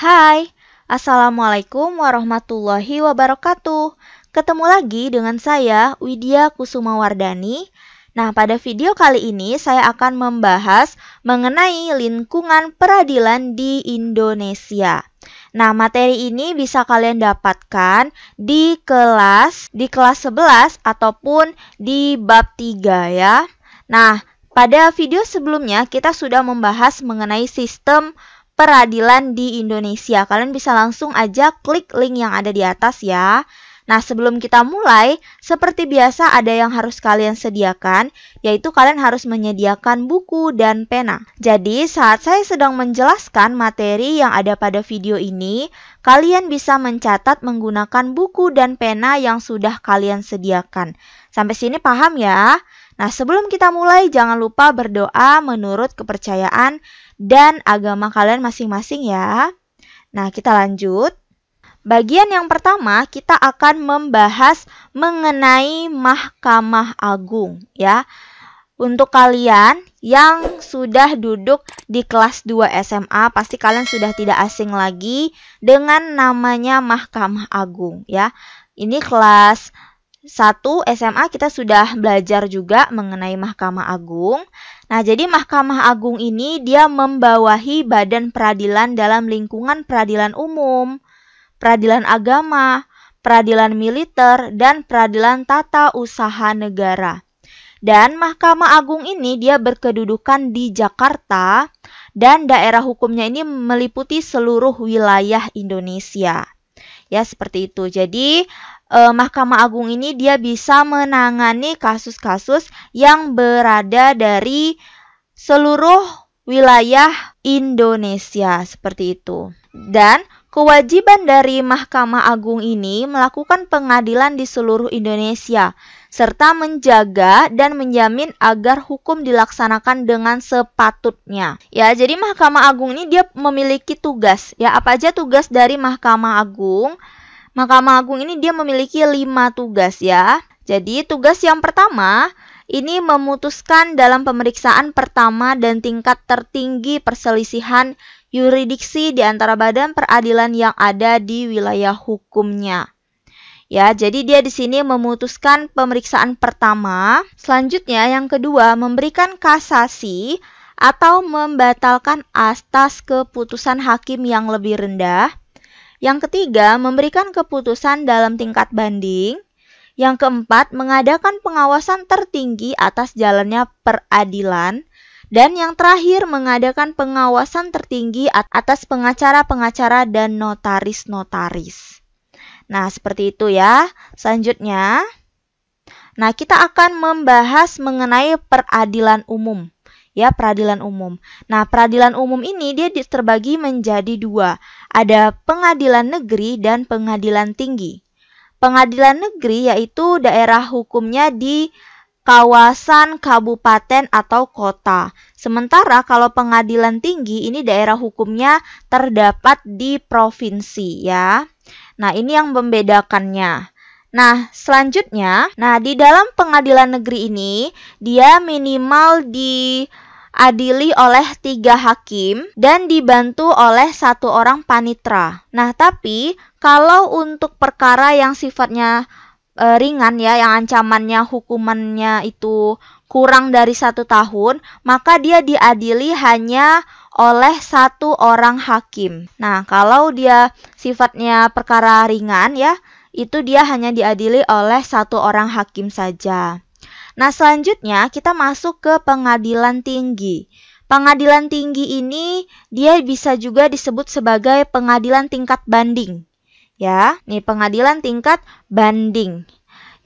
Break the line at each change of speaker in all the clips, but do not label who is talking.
Hai, Assalamualaikum warahmatullahi wabarakatuh. Ketemu lagi dengan saya, Widya Kusumawardani. Nah, pada video kali ini saya akan membahas mengenai lingkungan peradilan di Indonesia. Nah, materi ini bisa kalian dapatkan di kelas 11 ataupun di bab 3 ya. Nah, pada video sebelumnya kita sudah membahas mengenai sistem peradilan di Indonesia. Kalian bisa langsung aja klik link yang ada di atas ya. Nah, sebelum kita mulai, seperti biasa ada yang harus kalian sediakan, yaitu kalian harus menyediakan buku dan pena. Jadi, saat saya sedang menjelaskan materi yang ada pada video ini, kalian bisa mencatat menggunakan buku dan pena yang sudah kalian sediakan. Sampai sini paham ya? Nah, sebelum kita mulai, jangan lupa berdoa menurut kepercayaan dan agama kalian masing-masing ya. Nah, kita lanjut. Bagian yang pertama, kita akan membahas mengenai Mahkamah Agung ya. Untuk kalian yang sudah duduk di kelas 2 SMA, pasti kalian sudah tidak asing lagi dengan namanya Mahkamah Agung ya. Ini kelas 1 SMA kita sudah belajar juga mengenai Mahkamah Agung. Nah, jadi Mahkamah Agung ini dia membawahi badan peradilan dalam lingkungan peradilan umum, peradilan agama, peradilan militer, dan peradilan tata usaha negara. Dan Mahkamah Agung ini dia berkedudukan di Jakarta dan daerah hukumnya ini meliputi seluruh wilayah Indonesia. Ya, seperti itu. Jadi, Mahkamah Agung ini dia bisa menangani kasus-kasus yang berada dari seluruh wilayah Indonesia, seperti itu. Dan kewajiban dari Mahkamah Agung ini melakukan pengadilan di seluruh Indonesia, serta menjaga dan menjamin agar hukum dilaksanakan dengan sepatutnya. Ya, jadi Mahkamah Agung ini dia memiliki tugas. Ya, apa aja tugas dari Mahkamah Agung? Mahkamah Agung ini dia memiliki 5 tugas ya. Jadi tugas yang pertama ini memutuskan dalam pemeriksaan pertama dan tingkat tertinggi perselisihan yurisdiksi di antara badan peradilan yang ada di wilayah hukumnya. Ya, jadi dia di sini memutuskan pemeriksaan pertama. Selanjutnya yang kedua memberikan kasasi atau membatalkan atas keputusan hakim yang lebih rendah. Yang ketiga, memberikan keputusan dalam tingkat banding. Yang keempat, mengadakan pengawasan tertinggi atas jalannya peradilan. Dan yang terakhir, mengadakan pengawasan tertinggi atas pengacara-pengacara dan notaris-notaris. Nah, seperti itu ya. Selanjutnya, nah kita akan membahas mengenai peradilan umum. Ya, peradilan umum. Nah, peradilan umum ini dia terbagi menjadi 2. Ada pengadilan negeri dan pengadilan tinggi. Pengadilan negeri yaitu daerah hukumnya di kawasan kabupaten atau kota. Sementara kalau pengadilan tinggi ini daerah hukumnya terdapat di provinsi ya. Nah, ini yang membedakannya. Nah, selanjutnya, di dalam pengadilan negeri ini, dia minimal diadili oleh 3 hakim dan dibantu oleh 1 orang panitra. Nah, tapi kalau untuk perkara yang sifatnya ringan ya, yang ancamannya hukumannya itu kurang dari 1 tahun, maka dia diadili hanya oleh 1 orang hakim. Nah, kalau dia sifatnya perkara ringan ya, itu dia hanya diadili oleh 1 orang hakim saja. Nah, selanjutnya kita masuk ke pengadilan tinggi. Pengadilan tinggi ini dia bisa juga disebut sebagai pengadilan tingkat banding. Ya, nih pengadilan tingkat banding.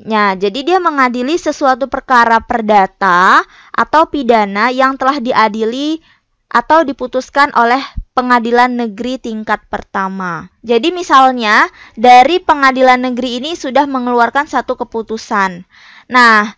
Nah, jadi dia mengadili sesuatu perkara perdata atau pidana yang telah diadili atau diputuskan oleh pengadilan negeri tingkat pertama. Jadi misalnya dari pengadilan negeri ini sudah mengeluarkan 1 keputusan. Nah,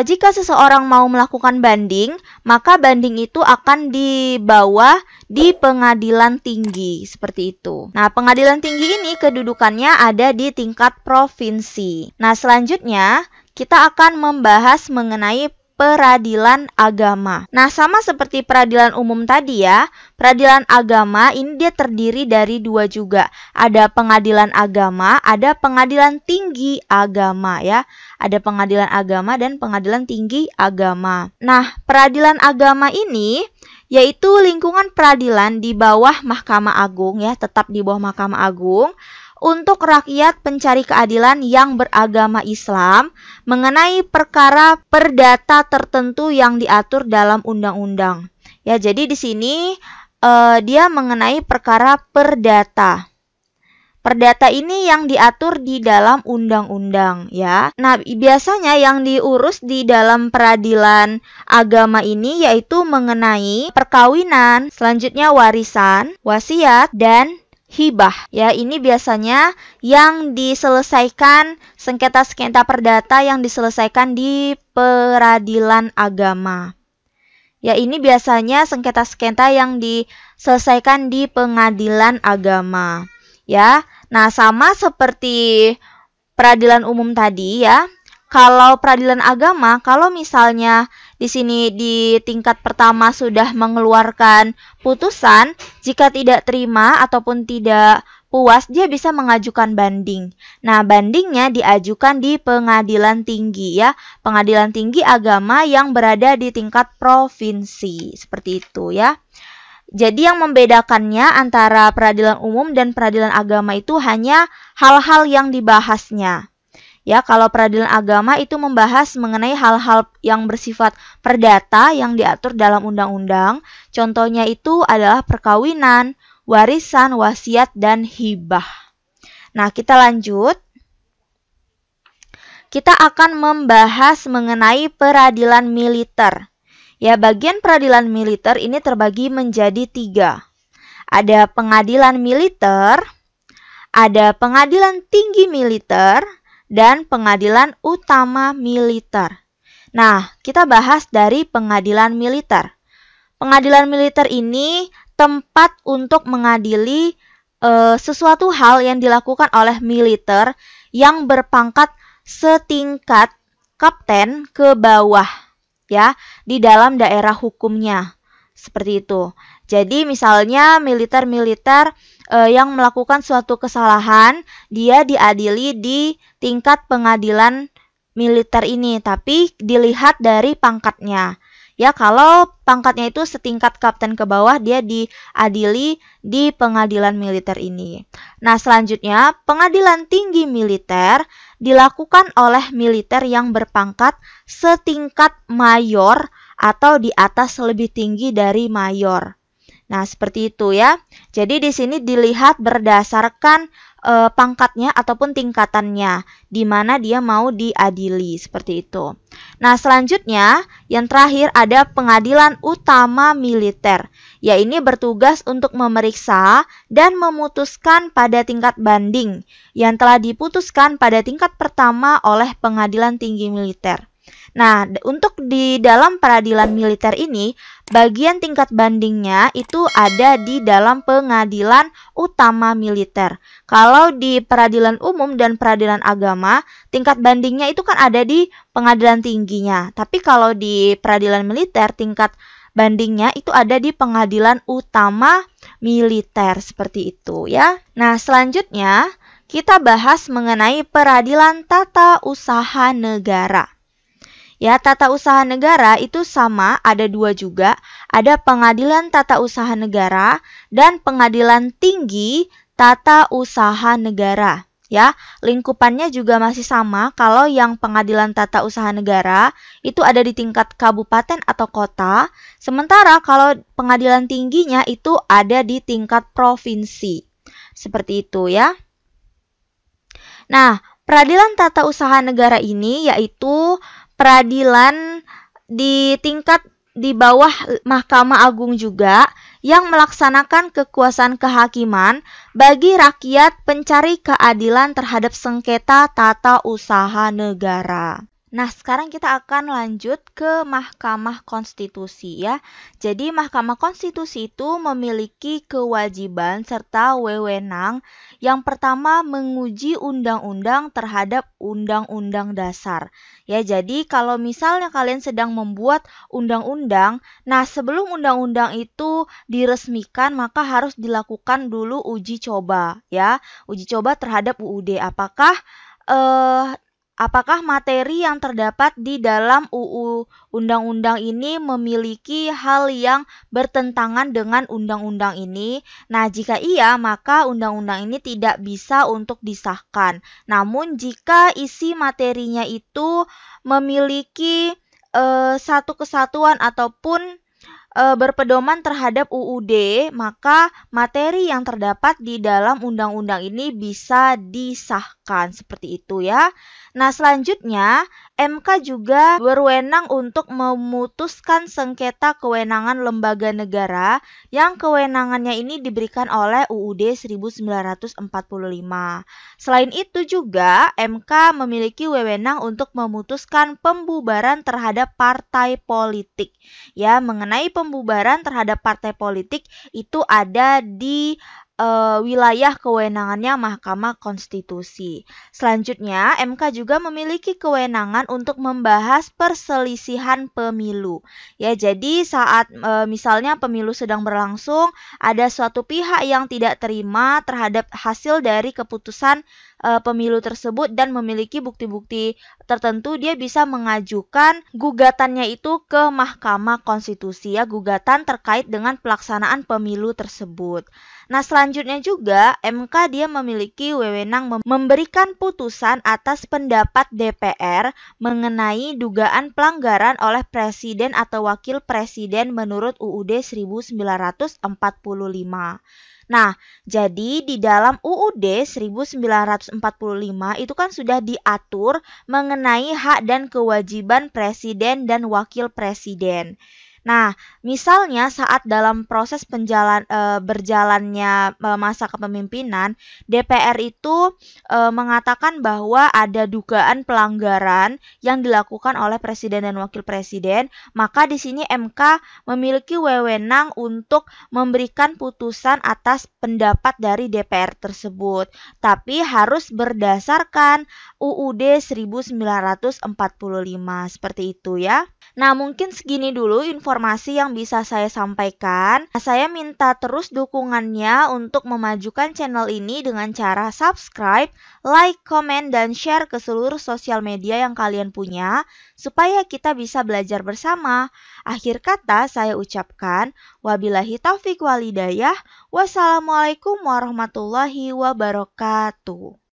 jika seseorang mau melakukan banding, maka banding itu akan dibawa di pengadilan tinggi, seperti itu. Nah, pengadilan tinggi ini kedudukannya ada di tingkat provinsi. Nah, selanjutnya kita akan membahas mengenai peradilan agama. Nah, sama seperti peradilan umum tadi ya, peradilan agama ini dia terdiri dari dua juga. Ada pengadilan agama, ada pengadilan tinggi agama ya. Ada pengadilan agama dan pengadilan tinggi agama. Nah, peradilan agama ini yaitu lingkungan peradilan di bawah Mahkamah Agung ya, tetap di bawah Mahkamah Agung, untuk rakyat pencari keadilan yang beragama Islam mengenai perkara perdata tertentu yang diatur dalam undang-undang. Ya, jadi di sini dia mengenai perkara perdata. Perdata ini yang diatur di dalam undang-undang ya. Nah, biasanya yang diurus di dalam peradilan agama ini yaitu mengenai perkawinan, selanjutnya warisan, wasiat, dan hibah. Ya, ini biasanya yang diselesaikan, sengketa-sengketa perdata yang diselesaikan di peradilan agama. Ya, ini biasanya sengketa-sengketa yang diselesaikan di pengadilan agama. Ya, nah sama seperti peradilan umum tadi ya. Kalau peradilan agama, kalau misalnya di sini di tingkat pertama sudah mengeluarkan putusan, jika tidak terima ataupun tidak puas, dia bisa mengajukan banding. Nah, bandingnya diajukan di pengadilan tinggi ya, pengadilan tinggi agama yang berada di tingkat provinsi, seperti itu ya. Jadi yang membedakannya antara peradilan umum dan peradilan agama itu hanya hal-hal yang dibahasnya. Ya, kalau peradilan agama itu membahas mengenai hal-hal yang bersifat perdata yang diatur dalam undang-undang. Contohnya itu adalah perkawinan, warisan, wasiat, dan hibah. Nah, kita lanjut. Kita akan membahas mengenai peradilan militer. Ya, bagian peradilan militer ini terbagi menjadi 3. Ada pengadilan militer, ada pengadilan tinggi militer, dan pengadilan utama militer. Nah, kita bahas dari pengadilan militer. Pengadilan militer ini tempat untuk mengadili sesuatu hal yang dilakukan oleh militer yang berpangkat setingkat kapten ke bawah ya, di dalam daerah hukumnya. Seperti itu. Jadi misalnya militer-militer yang melakukan suatu kesalahan, dia diadili di tingkat pengadilan militer ini, tapi dilihat dari pangkatnya. Ya, kalau pangkatnya itu setingkat kapten ke bawah, dia diadili di pengadilan militer ini. Nah, selanjutnya pengadilan tinggi militer dilakukan oleh militer yang berpangkat setingkat mayor atau di atas lebih tinggi dari mayor. Nah, seperti itu ya. Jadi di sini dilihat berdasarkan pangkatnya ataupun tingkatannya, di mana dia mau diadili, seperti itu. Nah, selanjutnya yang terakhir ada pengadilan utama militer. Ya, ini bertugas untuk memeriksa dan memutuskan pada tingkat banding yang telah diputuskan pada tingkat pertama oleh pengadilan tinggi militer. Nah, untuk di dalam peradilan militer ini, bagian tingkat bandingnya itu ada di dalam pengadilan utama militer. Kalau di peradilan umum dan peradilan agama, tingkat bandingnya itu kan ada di pengadilan tingginya. Tapi kalau di peradilan militer, tingkat bandingnya itu ada di pengadilan utama militer, seperti itu ya. Nah, selanjutnya kita bahas mengenai peradilan tata usaha negara. Ya, tata usaha negara itu sama, ada 2 juga. Ada pengadilan tata usaha negara dan pengadilan tinggi tata usaha negara. Ya, lingkupannya juga masih sama. Kalau yang pengadilan tata usaha negara itu ada di tingkat kabupaten atau kota. Sementara kalau pengadilan tingginya itu ada di tingkat provinsi. Seperti itu ya. Nah, peradilan tata usaha negara ini yaitu peradilan di tingkat di bawah Mahkamah Agung juga yang melaksanakan kekuasaan kehakiman bagi rakyat pencari keadilan terhadap sengketa tata usaha negara. Nah, sekarang kita akan lanjut ke Mahkamah Konstitusi ya. Jadi, Mahkamah Konstitusi itu memiliki kewajiban serta wewenang yang pertama menguji undang-undang terhadap undang-undang dasar. Ya, jadi kalau misalnya kalian sedang membuat undang-undang, nah sebelum undang-undang itu diresmikan maka harus dilakukan dulu uji coba ya. Uji coba terhadap UUD. Eh Apakah materi yang terdapat di dalam UU Undang-Undang ini memiliki hal yang bertentangan dengan undang-undang ini? Nah, jika iya, maka undang-undang ini tidak bisa untuk disahkan. Namun, jika isi materinya itu memiliki satu kesatuan ataupun berpedoman terhadap UUD, maka materi yang terdapat di dalam undang-undang ini bisa disahkan seperti itu ya. Nah, selanjutnya MK juga berwenang untuk memutuskan sengketa kewenangan lembaga negara yang kewenangannya ini diberikan oleh UUD 1945. Selain itu juga MK memiliki wewenang untuk memutuskan pembubaran terhadap partai politik. Ya, mengenai pembubaran terhadap partai politik itu ada di wilayah kewenangannya Mahkamah Konstitusi. Selanjutnya, MK juga memiliki kewenangan untuk membahas perselisihan pemilu. Ya, jadi saat misalnya pemilu sedang berlangsung, ada suatu pihak yang tidak terima terhadap hasil dari keputusan pemilu tersebut dan memiliki bukti-bukti tertentu, dia bisa mengajukan gugatannya itu ke Mahkamah Konstitusi ya, gugatan terkait dengan pelaksanaan pemilu tersebut. Nah, selanjutnya juga MK dia memiliki wewenang memberikan putusan atas pendapat DPR mengenai dugaan pelanggaran oleh presiden atau wakil presiden menurut UUD 1945. Nah, jadi di dalam UUD 1945 itu kan sudah diatur mengenai hak dan kewajiban presiden dan wakil presiden. Nah, misalnya saat dalam proses berjalannya masa kepemimpinan, DPR itu mengatakan bahwa ada dugaan pelanggaran yang dilakukan oleh presiden dan wakil presiden, maka di sini MK memiliki wewenang untuk memberikan putusan atas pendapat dari DPR tersebut, tapi harus berdasarkan UUD 1945 seperti itu ya. Nah, mungkin segini dulu informasi yang bisa saya sampaikan. Saya minta terus dukungannya untuk memajukan channel ini dengan cara subscribe, like, komen, dan share ke seluruh sosial media yang kalian punya, supaya kita bisa belajar bersama. Akhir kata saya ucapkan, wabillahi taufiq walhidayah, wassalamualaikum warahmatullahi wabarakatuh.